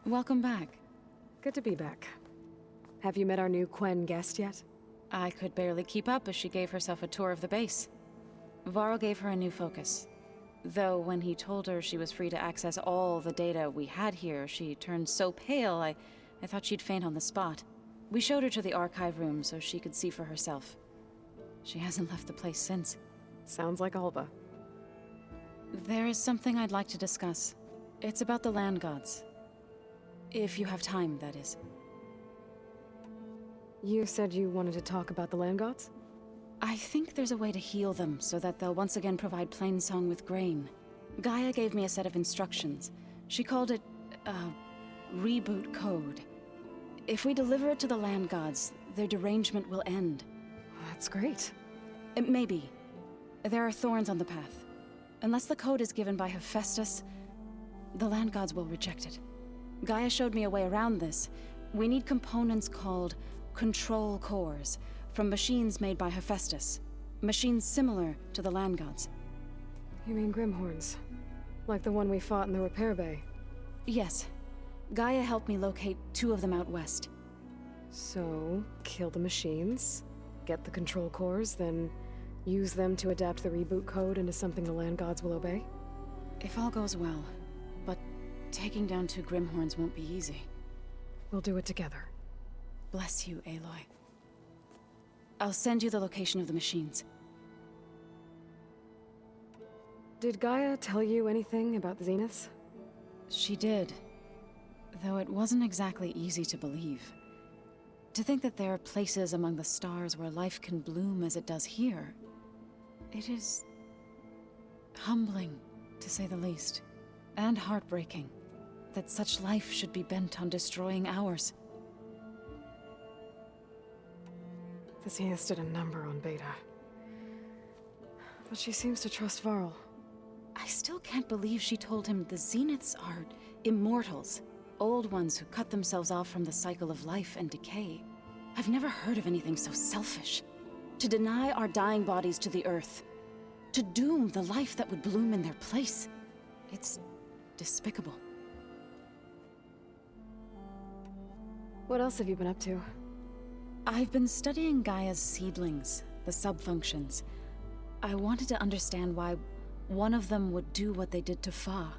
Welcome back. Good to be back. Have you met our new Quen guest yet? I could barely keep up as she gave herself a tour of the base. Varl gave her a new focus. Though when he told her she was free to access all the data we had here, she turned so pale I thought she'd faint on the spot. We showed her to the archive room so she could see for herself. She hasn't left the place since. Sounds like Alva. There is something I'd like to discuss. It's about the land gods. If you have time, that is. You said you wanted to talk about the land gods? I think there's a way to heal them so that they'll once again provide Plainsong with grain. Gaia gave me a set of instructions. She called it a reboot code. If we deliver it to the land gods, their derangement will end. That's great. Maybe. There are thorns on the path. Unless the code is given by Hephaestus, the land gods will reject it. Gaia showed me a way around this. We need components called control cores from machines made by Hephaestus. Machines similar to the land gods. You mean Grimhorns? Like the one we fought in the repair bay? Yes. Gaia helped me locate 2 of them out west. So, kill the machines, get the control cores, then use them to adapt the reboot code into something the land gods will obey? If all goes well. But taking down 2 Grimhorns won't be easy. We'll do it together. Bless you, Aloy. I'll send you the location of the machines. Did Gaia tell you anything about the Zeniths? She did. Though it wasn't exactly easy to believe. To think that there are places among the stars where life can bloom as it does here. It is humbling, to say the least. And heartbreaking. That such life should be bent on destroying ours. The Zeniths did a number on Beta. But she seems to trust Varl. I still can't believe she told him the Zeniths are immortals. Old ones who cut themselves off from the cycle of life and decay. I've never heard of anything so selfish. To deny our dying bodies to the Earth. To doom the life that would bloom in their place. It's despicable. What else have you been up to? I've been studying Gaia's seedlings, the subfunctions. I wanted to understand why one of them would do what they did to Fa.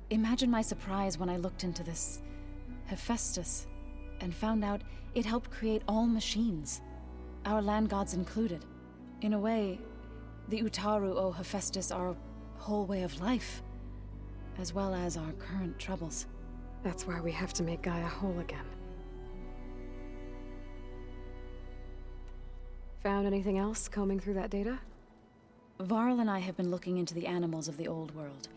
Imagine my surprise when I looked into this Hephaestus and found out it helped create all machines, our land gods included. In a way, the Utaru owe Hephaestus our whole way of life, as well as our current troubles. That's why we have to make Gaia whole again. Found anything else combing through that data? Varl and I have been looking into the animals of the old world.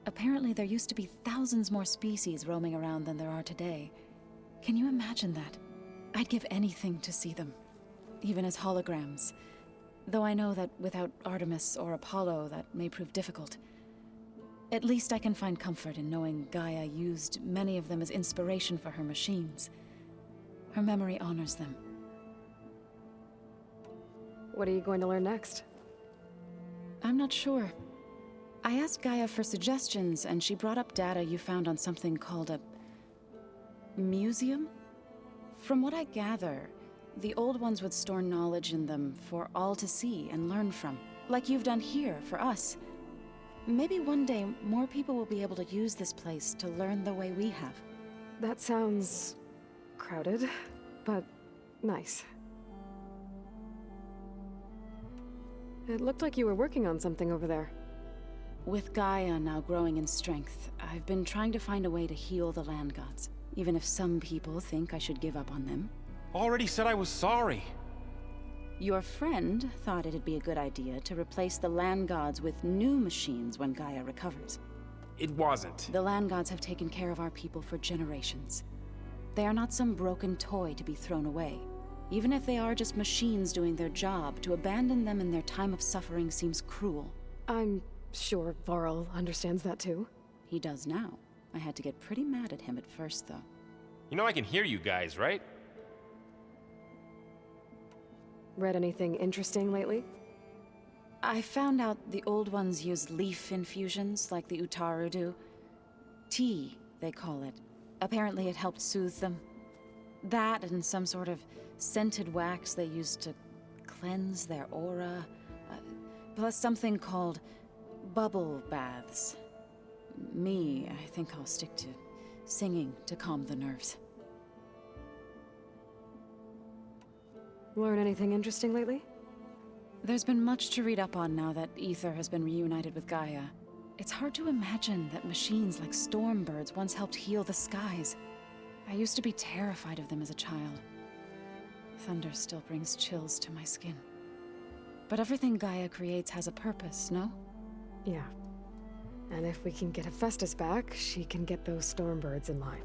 Apparently there used to be thousands more species roaming around than there are today. Can you imagine that? I'd give anything to see them, even as holograms. Though I know that without Artemis or Apollo, that may prove difficult. At least I can find comfort in knowing Gaia used many of them as inspiration for her machines. Her memory honors them. What are you going to learn next? I'm not sure. I asked Gaia for suggestions, and she brought up data you found on something called a museum? From what I gather, the old ones would store knowledge in them for all to see and learn from, like you've done here for us. Maybe one day more people will be able to use this place to learn the way we have. That sounds crowded, but nice. It looked like you were working on something over there. With Gaia now growing in strength, I've been trying to find a way to heal the land gods, even if some people think I should give up on them. Already said I was sorry. Your friend thought it'd be a good idea to replace the land gods with new machines when Gaia recovers. It wasn't. The land gods have taken care of our people for generations. They are not some broken toy to be thrown away. Even if they are just machines doing their job, to abandon them in their time of suffering seems cruel. I'm sure Varl understands that too. He does now. I had to get pretty mad at him at first, though. You know I can hear you guys, right? Read anything interesting lately? I found out the old ones use leaf infusions like the Utaru do. Tea, they call it. Apparently it helped soothe them. That and some sort of scented wax they used to cleanse their aura. Plus something called bubble baths. Me, I think I'll stick to singing to calm the nerves. Learn anything interesting lately? There's been much to read up on now that Aether has been reunited with Gaia. It's hard to imagine that machines like Stormbirds once helped heal the skies. I used to be terrified of them as a child. Thunder still brings chills to my skin. But everything Gaia creates has a purpose, no? Yeah. And if we can get Hephaestus back, she can get those Stormbirds in line.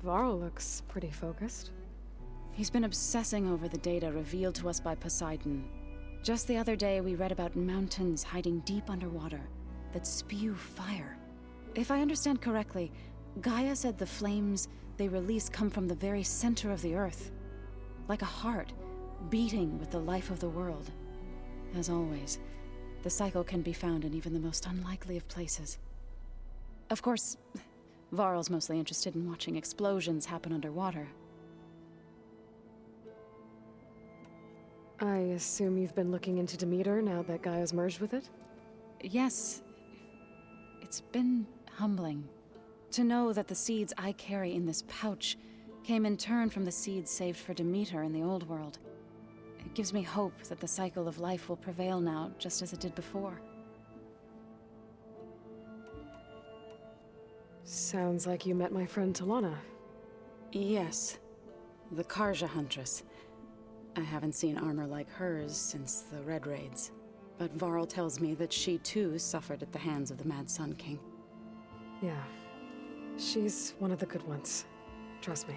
Varl looks pretty focused. He's been obsessing over the data revealed to us by Poseidon. Just the other day, we read about mountains hiding deep underwater that spew fire. If I understand correctly, Gaia said the flames they release come from the very center of the Earth. Like a heart, beating with the life of the world. As always, the cycle can be found in even the most unlikely of places. Of course, Varl's mostly interested in watching explosions happen underwater. I assume you've been looking into Demeter now that Gaia's merged with it? Yes. It's been humbling to know that the seeds I carry in this pouch came in turn from the seeds saved for Demeter in the old world. It gives me hope that the cycle of life will prevail now, just as it did before. Sounds like you met my friend Talana. Yes. The Karja Huntress. I haven't seen armor like hers since the Red Raids. But Varl tells me that she too suffered at the hands of the Mad Sun King. Yeah. She's one of the good ones. Trust me.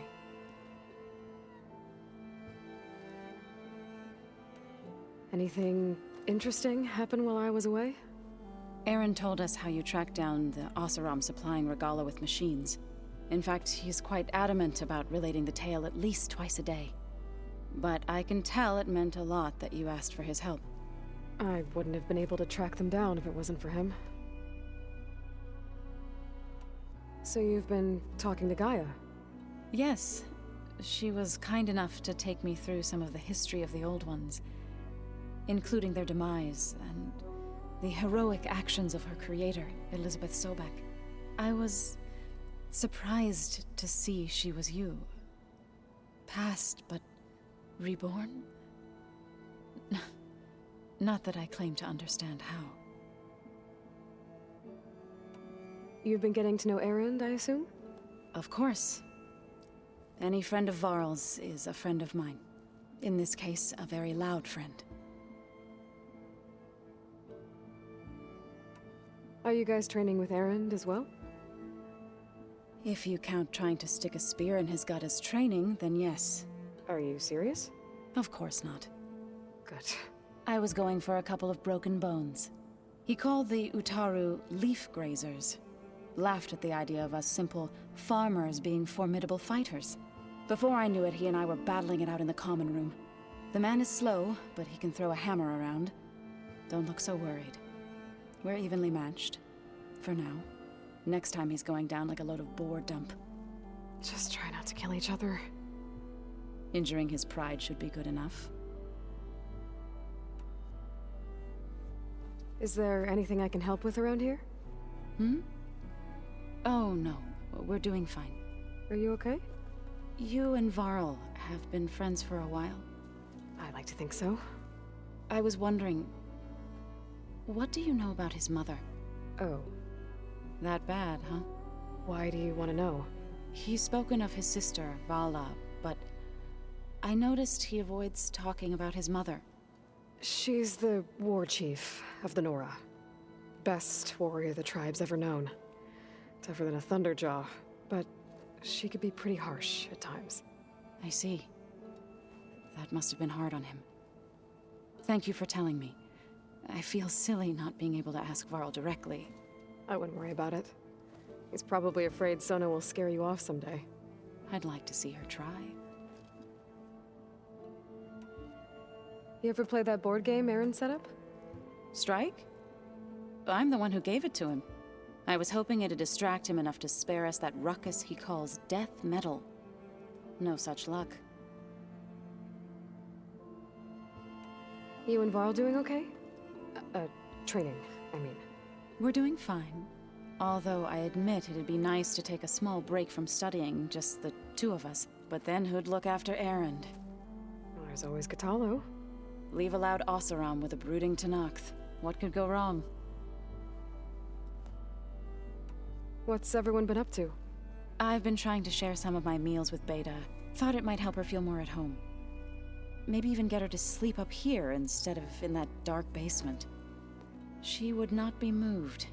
Anything interesting happen while I was away? Aaron told us how you tracked down the Oseram supplying Regala with machines. In fact, he's quite adamant about relating the tale at least twice a day. But I can tell it meant a lot that you asked for his help. I wouldn't have been able to track them down if it wasn't for him. So you've been talking to Gaia? Yes. She was kind enough to take me through some of the history of the Old Ones, including their demise and the heroic actions of her creator, Elizabeth Sobek. I was surprised to see she was you. Past, but reborn? Not that I claim to understand how. You've been getting to know Erend, I assume? Of course. Any friend of Varl's is a friend of mine. In this case, a very loud friend. Are you guys training with Erend as well? If you count trying to stick a spear in his gut as training, then yes. Are you serious? Of course not. Good. I was going for a couple of broken bones. He called the Utaru leaf grazers. Laughed at the idea of us simple farmers being formidable fighters. Before I knew it, he and I were battling it out in the common room. The man is slow, but he can throw a hammer around. Don't look so worried. We're evenly matched. For now. Next time he's going down like a load of boar dump. Just try not to kill each other. Injuring his pride should be good enough. Is there anything I can help with around here? Hmm? Oh, no. We're doing fine. Are you okay? You and Varl have been friends for a while. I like to think so. I was wondering, what do you know about his mother? Oh. That bad, huh? Why do you want to know? He's spoken of his sister, Vala, but I noticed he avoids talking about his mother. She's the war chief of the Nora. Best warrior the tribe's ever known. Tougher than a Thunderjaw, but she could be pretty harsh at times. I see. That must have been hard on him. Thank you for telling me. I feel silly not being able to ask Varl directly. I wouldn't worry about it. He's probably afraid Sona will scare you off someday. I'd like to see her try. You ever play that board game Aaron set up? Strike? I'm the one who gave it to him. I was hoping it'd distract him enough to spare us that ruckus he calls death metal. No such luck. You and Varl doing okay? Training, I mean. We're doing fine. Although I admit it'd be nice to take a small break from studying, just the two of us. But then who'd look after Erend? Well, there's always Katalo. Leave a loud Oseram with a brooding Tenakth. What could go wrong? What's everyone been up to? I've been trying to share some of my meals with Beta. Thought it might help her feel more at home. Maybe even get her to sleep up here instead of in that dark basement. She would not be moved.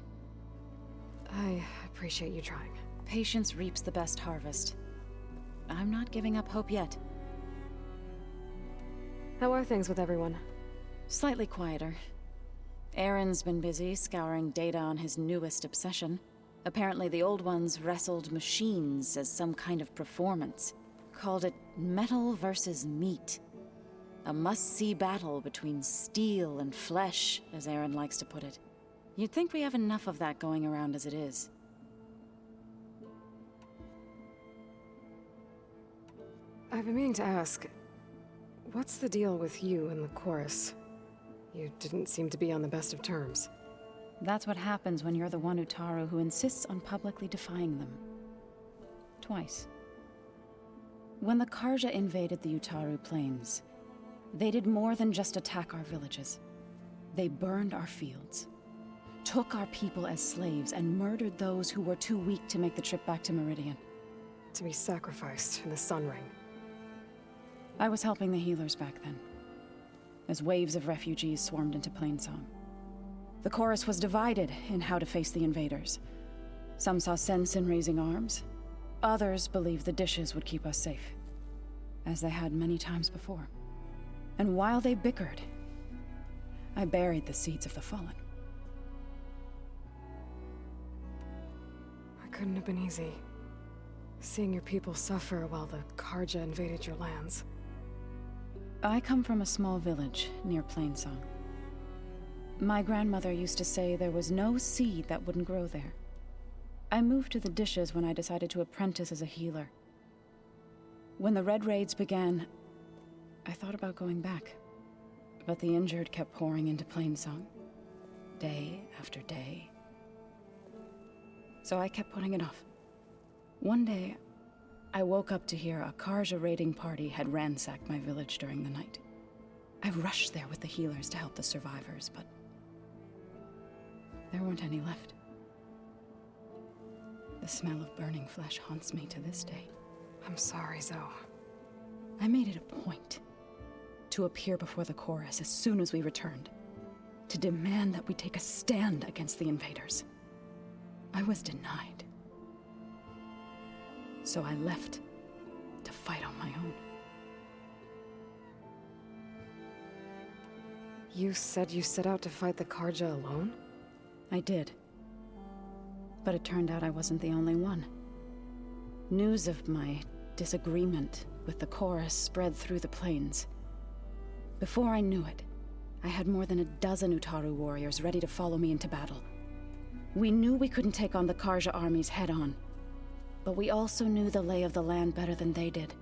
I appreciate you trying. Patience reaps the best harvest. I'm not giving up hope yet. How are things with everyone? Slightly quieter. Aaron's been busy scouring data on his newest obsession. Apparently the old ones wrestled machines as some kind of performance. Called it metal versus meat. A must-see battle between steel and flesh, as Aaron likes to put it. You'd think we have enough of that going around as it is. I've been meaning to ask, what's the deal with you and the chorus? You didn't seem to be on the best of terms. That's what happens when you're the one Utaru who insists on publicly defying them. Twice. When the Karja invaded the Utaru plains, they did more than just attack our villages. They burned our fields, took our people as slaves, and murdered those who were too weak to make the trip back to Meridian. To be sacrificed in the Sun Ring. I was helping the healers back then, as waves of refugees swarmed into Plainsong. The chorus was divided in how to face the invaders. Some saw sense in raising arms. Others believed the dishes would keep us safe, as they had many times before. And while they bickered, I buried the seeds of the fallen. It couldn't have been easy. Seeing your people suffer while the Karja invaded your lands. I come from a small village near Plainsong. My grandmother used to say there was no seed that wouldn't grow there. I moved to the dishes when I decided to apprentice as a healer. When the Red Raids began, I thought about going back. But the injured kept pouring into Plainsong, day after day. So I kept putting it off. One day, I woke up to hear a Karja raiding party had ransacked my village during the night. I rushed there with the healers to help the survivors, but there weren't any left. The smell of burning flesh haunts me to this day. I'm sorry, Zoe. I made it a point to appear before the chorus as soon as we returned, to demand that we take a stand against the invaders. I was denied. So I left to fight on my own. You said you set out to fight the Karja alone? I did. But it turned out I wasn't the only one. News of my disagreement with the chorus spread through the plains. Before I knew it, I had more than a dozen Utaru warriors ready to follow me into battle. We knew we couldn't take on the Karja armies head-on, but we also knew the lay of the land better than they did.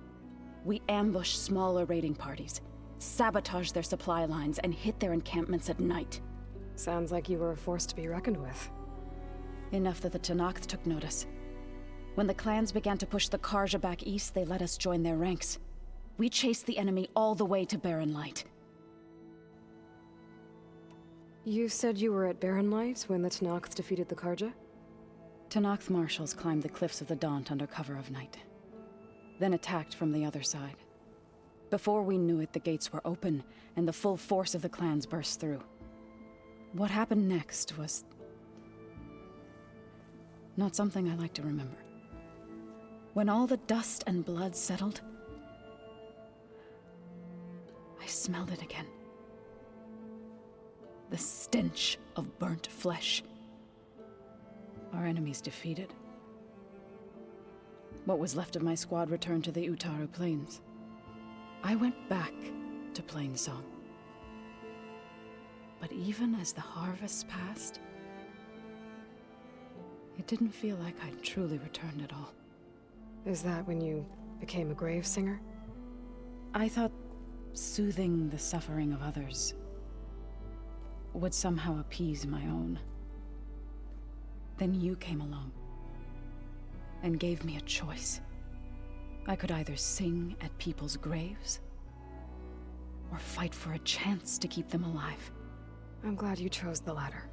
We ambushed smaller raiding parties, sabotaged their supply lines, and hit their encampments at night. Sounds like you were a force to be reckoned with. Enough that the Tenakth took notice. When the clans began to push the Karja back east, they let us join their ranks. We chased the enemy all the way to Barren Light. You said you were at Barren Light when the Tenakth defeated the Karja? Tenakth marshals climbed the cliffs of the Daunt under cover of night, then attacked from the other side. Before we knew it, the gates were open, and the full force of the clans burst through. What happened next was not something I like to remember. When all the dust and blood settled, I smelled it again. The stench of burnt flesh. Our enemies defeated. What was left of my squad returned to the Utaru Plains. I went back to Plainsong. But even as the harvest passed, It didn't feel like I'd truly returned at all. Is that when you became a grave singer? I thought soothing the suffering of others would somehow appease my own. Then you came along and gave me a choice. I could either sing at people's graves or fight for a chance to keep them alive. I'm glad you chose the latter.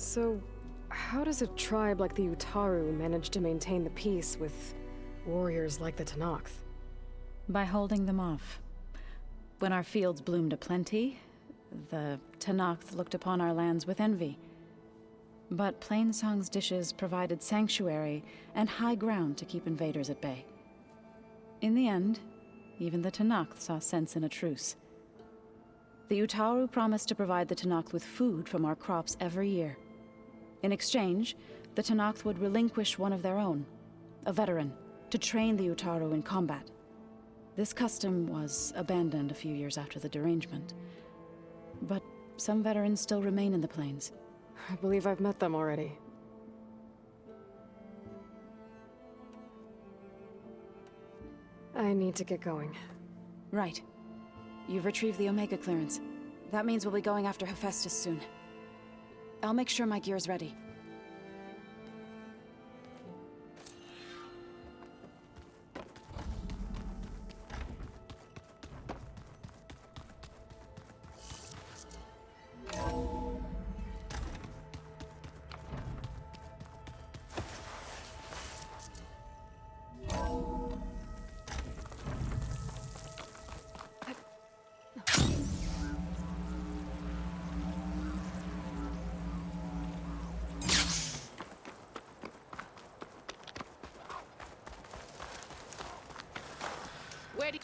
So, how does a tribe like the Utaru manage to maintain the peace with warriors like the Tenakth? By holding them off. When our fields bloomed aplenty, the Tenakth looked upon our lands with envy. But Plainsong's dishes provided sanctuary and high ground to keep invaders at bay. In the end, even the Tenakth saw sense in a truce. The Utaru promised to provide the Tenakth with food from our crops every year. In exchange, the Tenakth would relinquish one of their own, a veteran, to train the Utaru in combat. This custom was abandoned a few years after the derangement. But some veterans still remain in the plains. I believe I've met them already. I need to get going. Right. You've retrieved the Omega clearance. That means we'll be going after Hephaestus soon. I'll make sure my gear's ready. Where do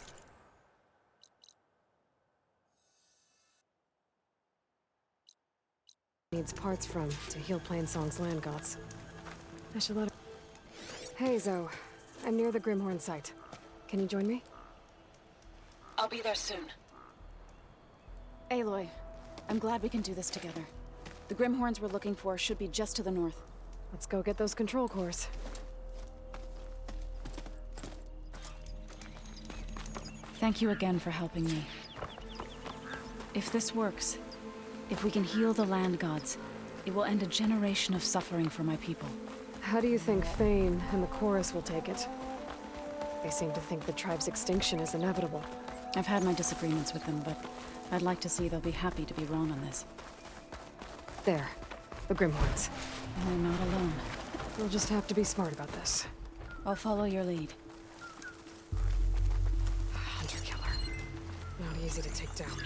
Needs parts from to heal Plainsong's land gods. I should let her... Hey, Zoe. I'm near the Grimhorn site. Can you join me? I'll be there soon. Aloy, I'm glad we can do this together. The Grimhorns we're looking for should be just to the north. Let's go get those control cores. Thank you again for helping me. If this works, if we can heal the land gods, it will end a generation of suffering for my people. How do you think Thane and the Chorus will take it? They seem to think the tribe's extinction is inevitable. I've had my disagreements with them, but I'd like to see they'll be happy to be wrong on this. There. The Grimhorns. And we're not alone. We'll just have to be smart about this. I'll follow your lead. Hunter-killer. Not easy to take down.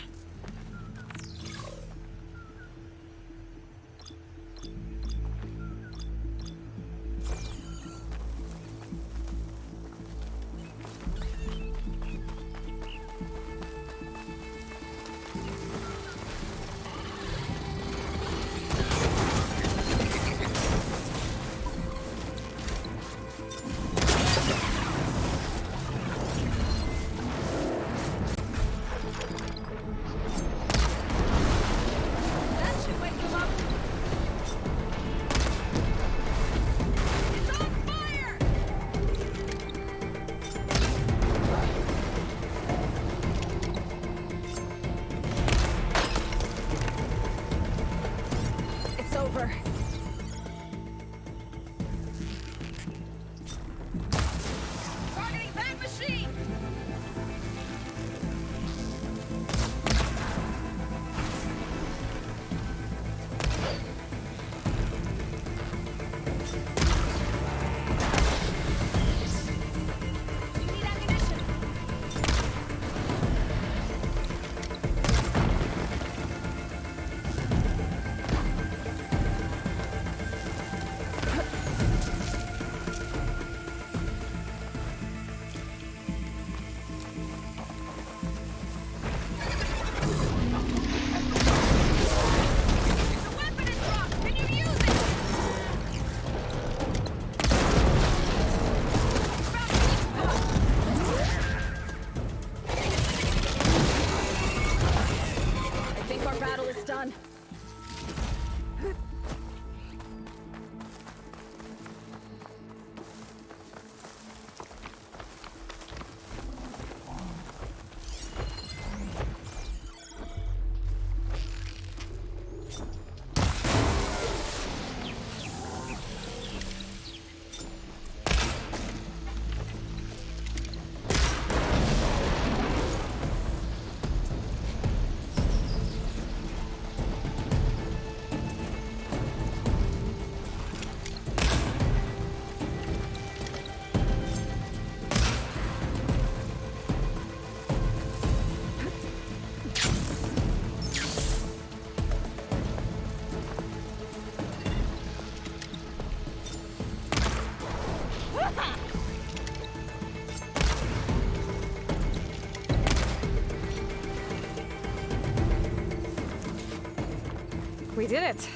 did it!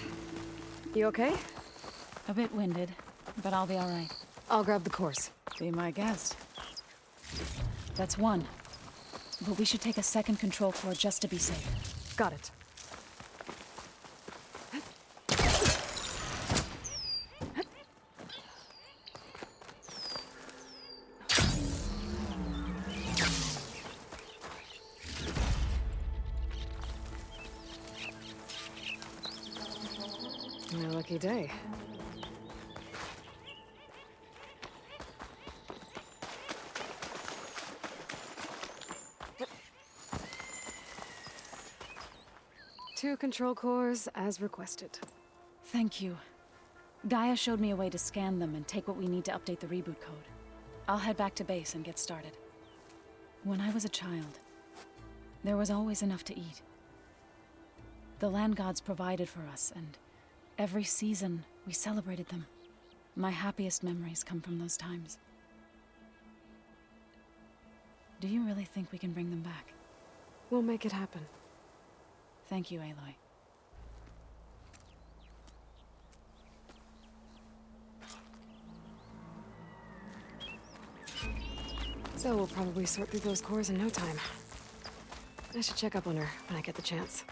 You okay? A bit winded, but I'll be all right. I'll grab the course. Be my guest. That's one. But we should take a second control core just to be safe. Got it. My lucky day. Two control cores as requested. Thank you. Gaia showed me a way to scan them and take what we need to update the reboot code. I'll head back to base and get started. When I was a child, there was always enough to eat. The land gods provided for us, and every season we celebrated them. My happiest memories come from those times. Do you really think we can bring them back? We'll make it happen. Thank you, Aloy. So we'll probably sort through those cores in no time. I should check up on her when I get the chance.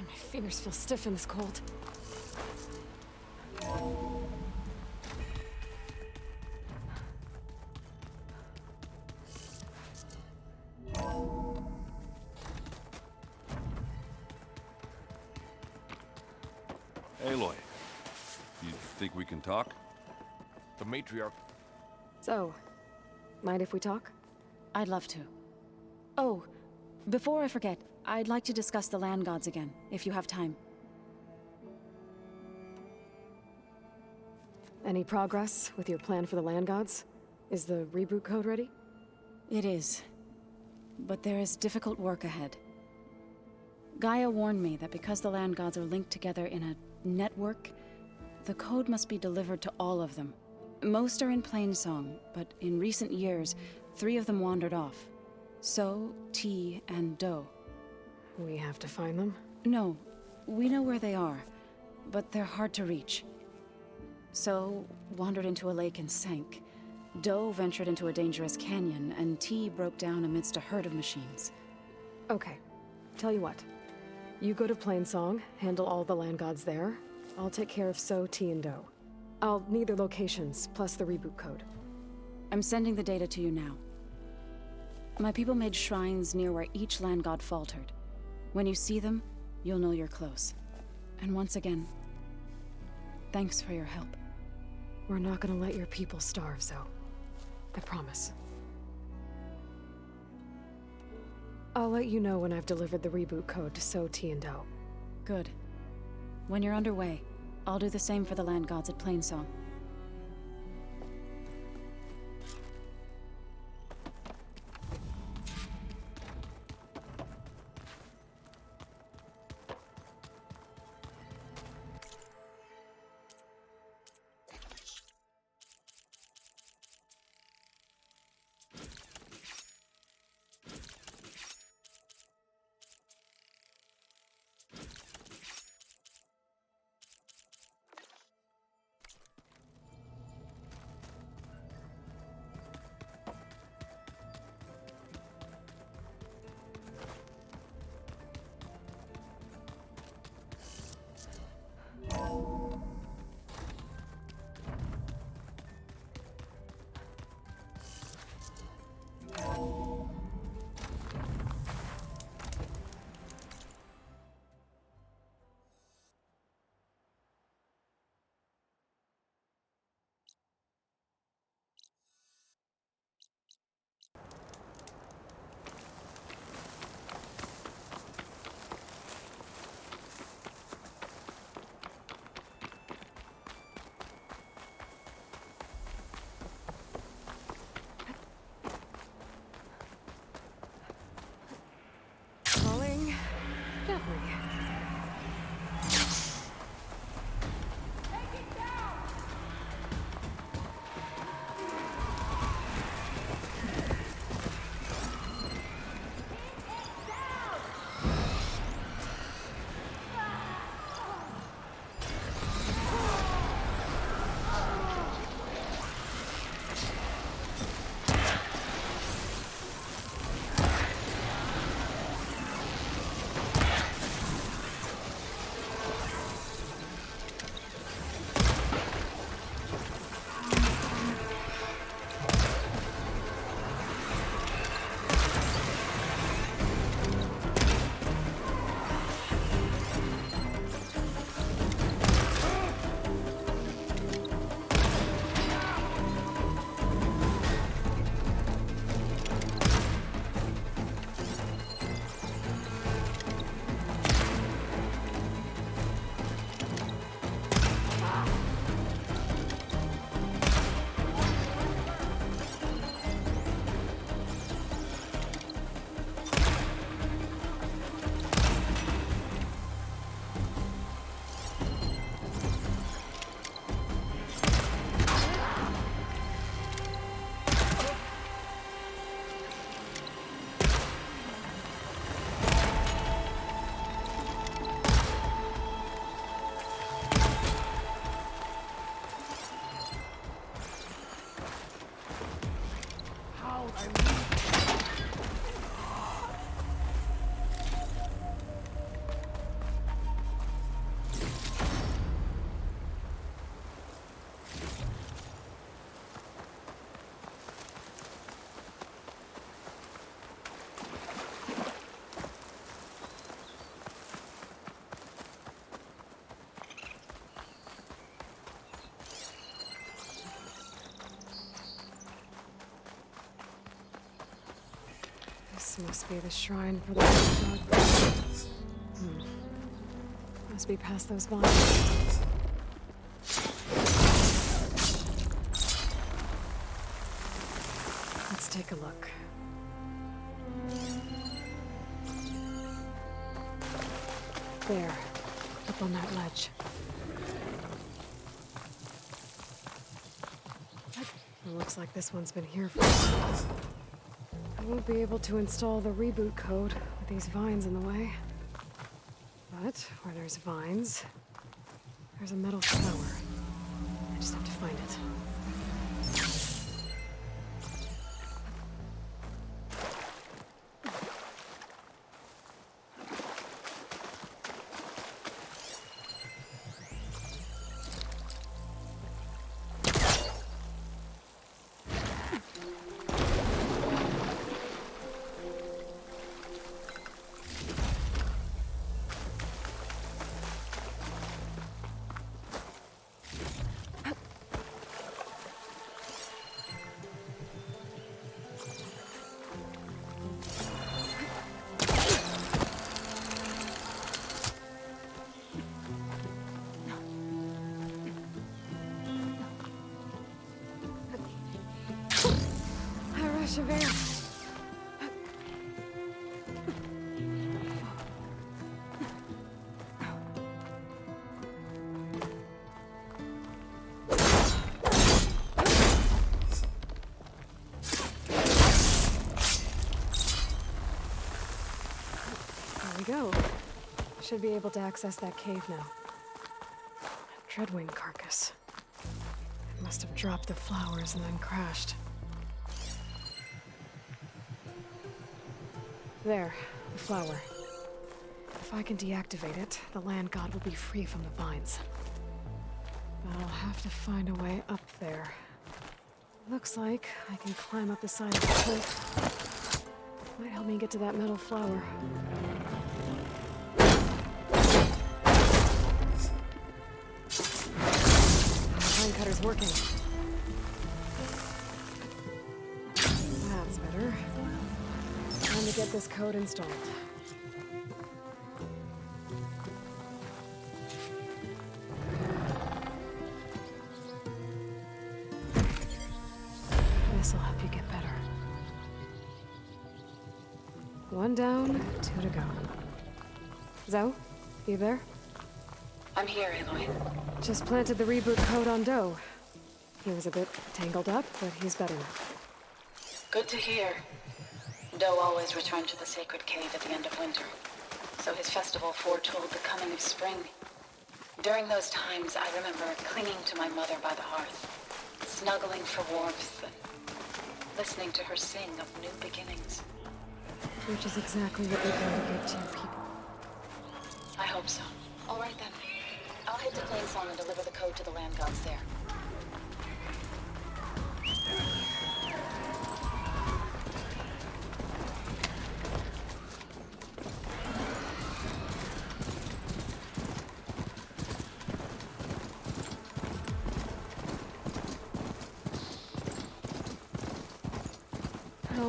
My fingers feel stiff in this cold. Aloy, you think we can talk? The matriarch. So, mind if we talk? I'd love to. Oh, before I forget, I'd like to discuss the land gods again, if you have time. Any progress with your plan for the land gods? Is the reboot code ready? It is. But there is difficult work ahead. Gaia warned me that because the land gods are linked together in a network, the code must be delivered to all of them. Most are in Plainsong, but in recent years, 3 of them wandered off. So, T, and Do. We have to find them? No, we know where they are, but they're hard to reach. So, wandered into a lake and sank. Do ventured into a dangerous canyon, and T broke down amidst a herd of machines. Okay. Tell you what. You go to Plainsong, handle all the land gods there. I'll take care of So, T, and Do. I'll need their locations, plus the reboot code. I'm sending the data to you now. My people made shrines near where each land god faltered. When you see them, you'll know you're close. And once again, thanks for your help. We're not gonna let your people starve, Zoe. I promise. I'll let you know when I've delivered the reboot code to So, T, and Do. Good. When you're underway, I'll do the same for the land gods at Plainsong. This must be the shrine for the god. Must be past those vines. Let's take a look. There, up on that ledge. It looks like this one's been here for a while. I won't be able to install the reboot code with these vines in the way. But where there's vines, there's a metal flower. I just have to find it. Javert. There we go. Should be able to access that cave now. Dreadwing carcass. It must have dropped the flowers and then crashed. There, the flower. If I can deactivate it, the land god will be free from the vines. But I'll have to find a way up there. Looks like I can climb up the side of the cliff. Might help me get to that metal flower. Vine cutter's working. That's better. Time to get this code installed. This'll help you get better. One down, two to go. Zoe, you there? I'm here, Aloy. Just planted the reboot code on Doe. He was a bit tangled up, but he's better now. Good to hear. Doe always returned to the sacred cave at the end of winter, so his festival foretold the coming of spring. During those times, I remember clinging to my mother by the hearth, snuggling for warmth, and listening to her sing of new beginnings. Which is exactly what we're going to give to your people. I hope so. All right then. I'll head to Plainsong and deliver the code to the land gods there.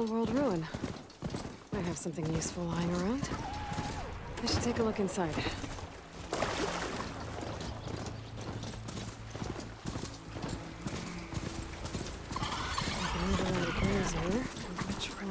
World ruin. Might have something useful lying around. I should take a look inside. I can move around the corners here. Which one?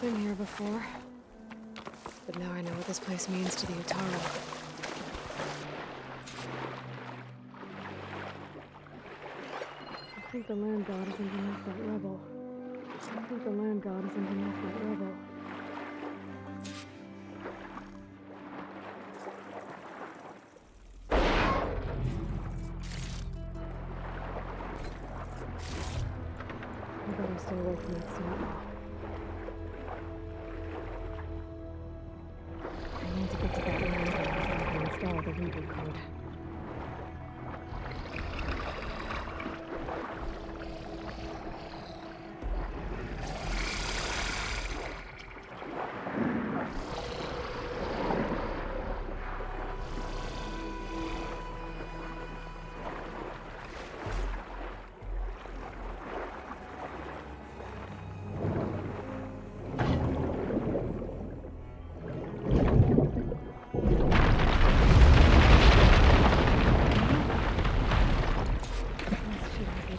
been here before. But now I know what this place means to the Utara. I think the land god isn't enough that rebel. I think the land god isn't enough that rebel. I better stay away from that snap. I need to get to that land god so I can install the reboot code.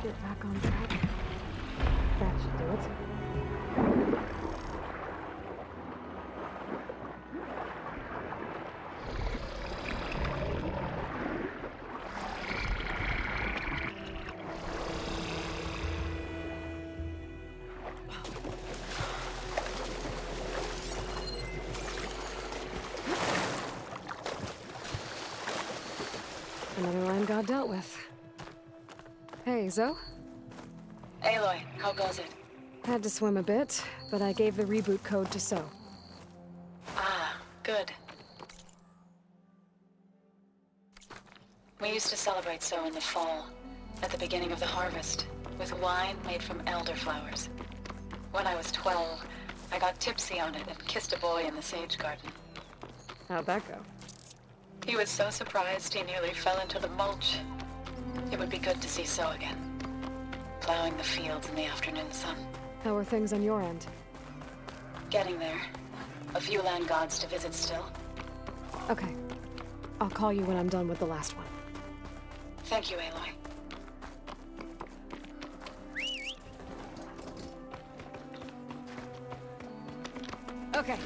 Get back on track. That should do it. Another land god dealt with. Hey, Zoe? Aloy, how goes it? Had to swim a bit, but I gave the reboot code to So. Ah, good. We used to celebrate so in the fall, at the beginning of the harvest, with wine made from elderflowers. When I was 12, I got tipsy on it and kissed a boy in the sage garden. How'd that go? He was so surprised he nearly fell into the mulch. It would be good to see So again, plowing the fields in the afternoon sun. How are things on your end? Getting there. A few land gods to visit still. Okay. I'll call you when I'm done with the last one. Thank you, Aloy. Okay.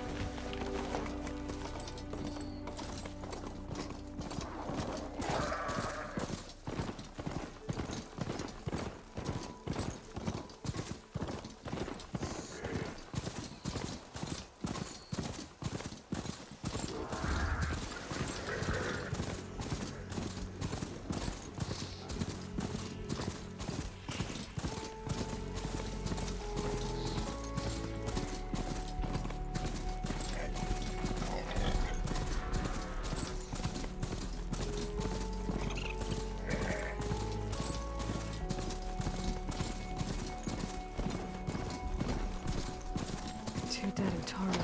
Dead Utara.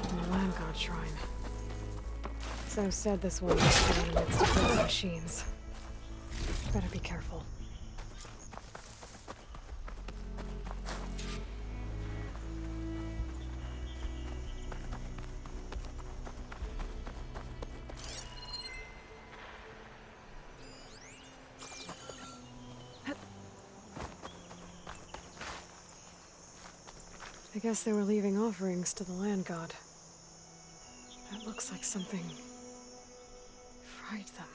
And the land god shrine. So said this one was in the midst of the machines. Better be careful. I guess they were leaving offerings to the land god. That looks like something fried them.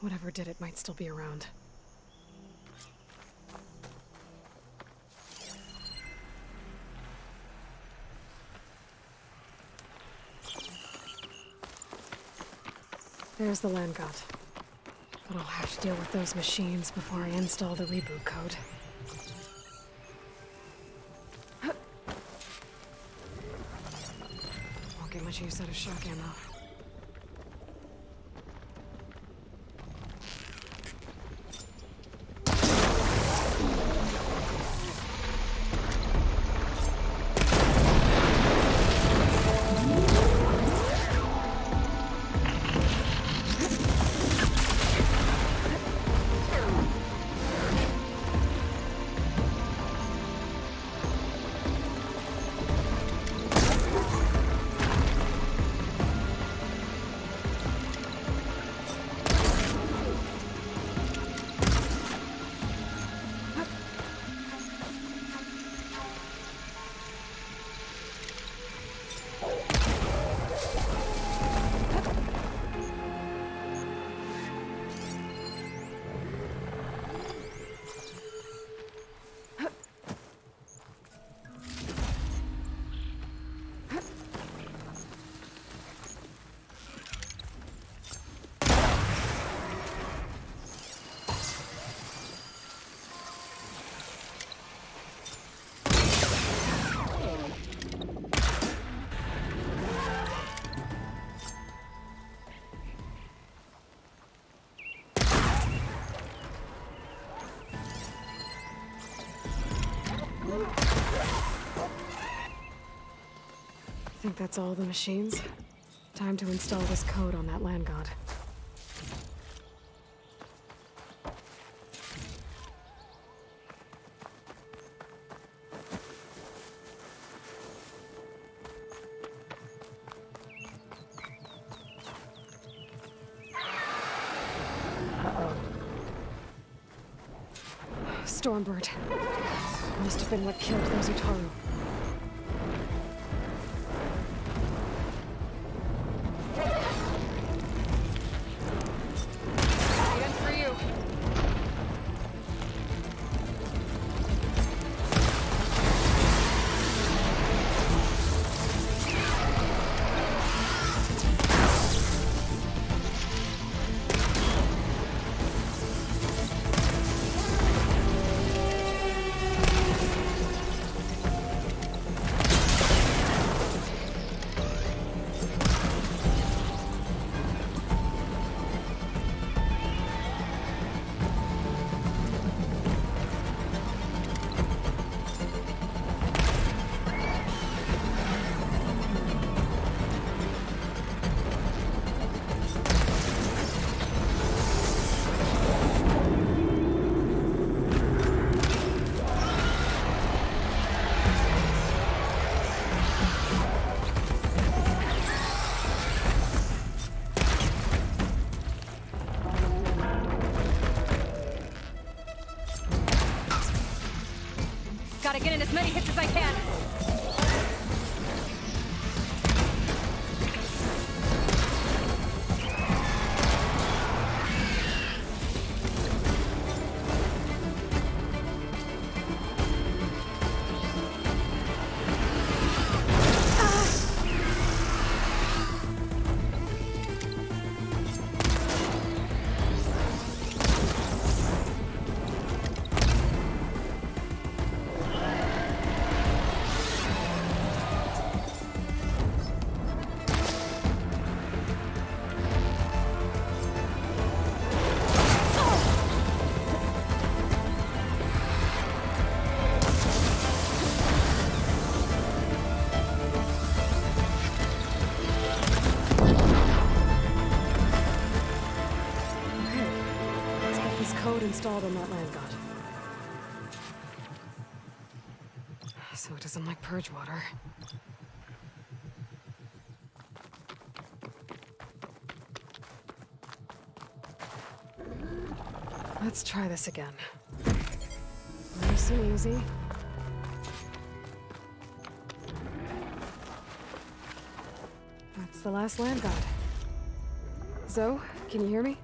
Whatever did it might still be around. There's the land god. But I'll have to deal with those machines before I install the reboot code. Won't get much use out of shock ammo. think that's all the machines. Time to install this code on that land god. Stormbird. Must have been what killed those Utaru. Waiting for you. Gotta get in as many hits as I can. Code installed on that land god. So it doesn't like purge water. Let's try this again. Nice and easy. That's the last land god. Zoe, can you hear me?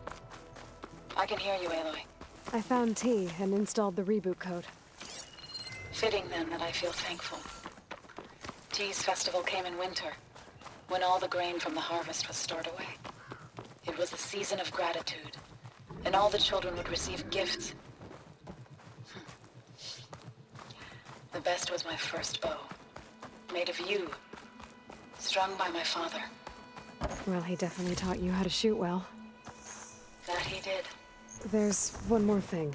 I can hear you, Aloy. I found T and installed the reboot code. Fitting then that I feel thankful. T's festival came in winter, when all the grain from the harvest was stored away. It was the season of gratitude, and all the children would receive gifts. The best was my first bow, made of yew, strung by my father. Well, he definitely taught you how to shoot well. That he did. There's one more thing.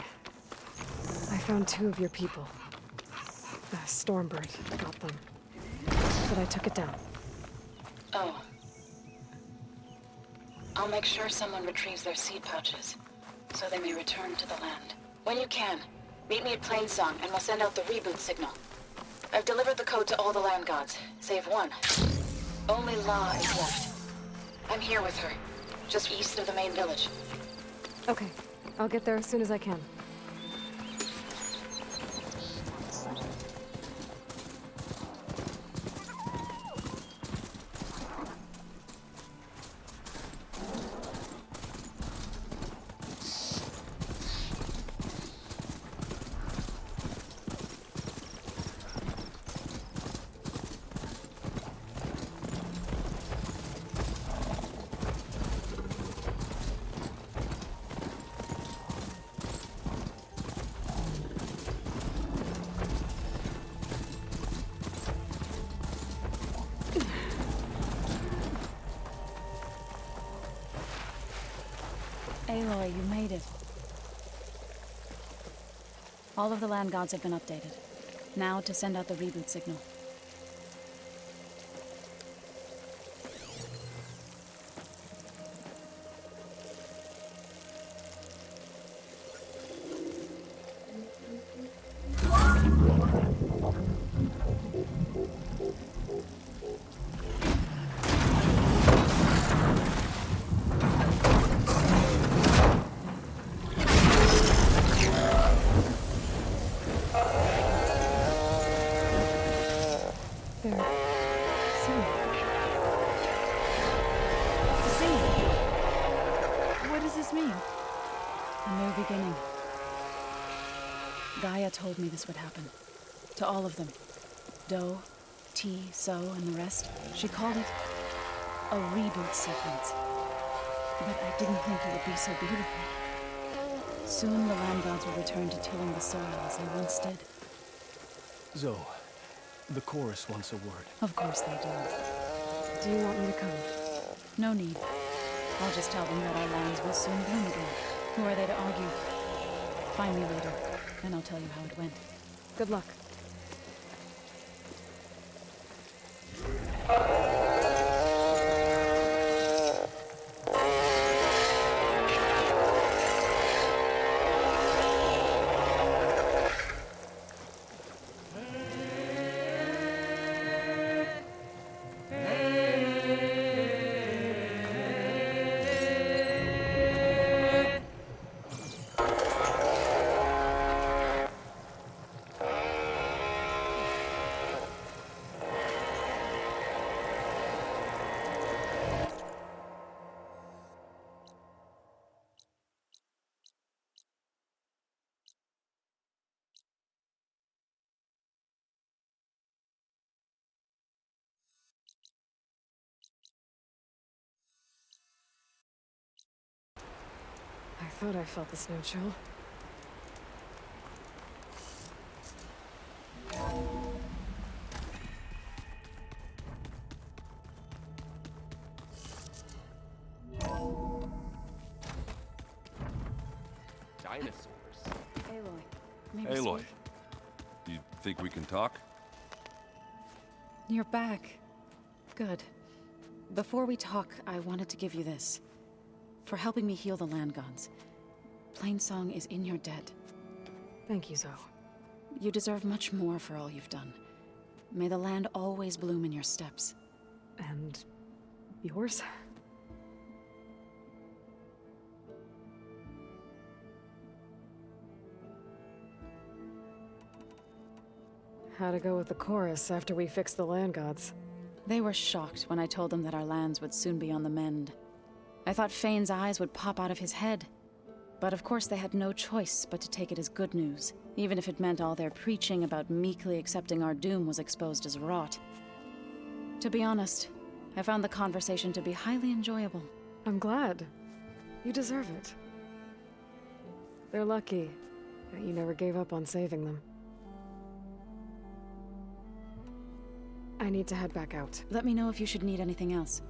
I found 2 of your people. The Stormbird got them. But I took it down. Oh. I'll make sure someone retrieves their seed pouches, so they may return to the land. When you can, meet me at Plainsong, and we'll send out the reboot signal. I've delivered the code to all the land gods, save one. Only La is left. I'm here with her, just east of the main village. Okay, I'll get there as soon as I can. Aloy, you made it. All of the land gods have been updated. Now to send out the reboot signal. They're singing. Singing? What does this mean? A new beginning. Gaia told me this would happen. To all of them. Do, T, So, and the rest. She called it a reboot sequence. But I didn't think it would be so beautiful. Soon the land gods will return to tilling the soil as they once did. Zoe, the chorus wants a word. Of course they do. Do you want me to come? No need. I'll just tell them that our lands will soon bloom again. Who are they to argue? Find me later, and I'll tell you how it went. Good luck. I thought I felt the snow chill. Dinosaurs. Aloy, maybe Aloy, speak? you think we can talk? You're back. Good. Before we talk, I wanted to give you this. For helping me heal the land gods. Plainsong is in your debt. Thank you, Zoe. You deserve much more for all you've done. May the land always bloom in your steps. And yours? How'd it go with the chorus after we fixed the land gods? They were shocked when I told them that our lands would soon be on the mend. I thought Fane's eyes would pop out of his head. But of course they had no choice but to take it as good news, even if it meant all their preaching about meekly accepting our doom was exposed as rot. To be honest, I found the conversation to be highly enjoyable. I'm glad. You deserve it. They're lucky that you never gave up on saving them. I need to head back out. Let me know if you should need anything else.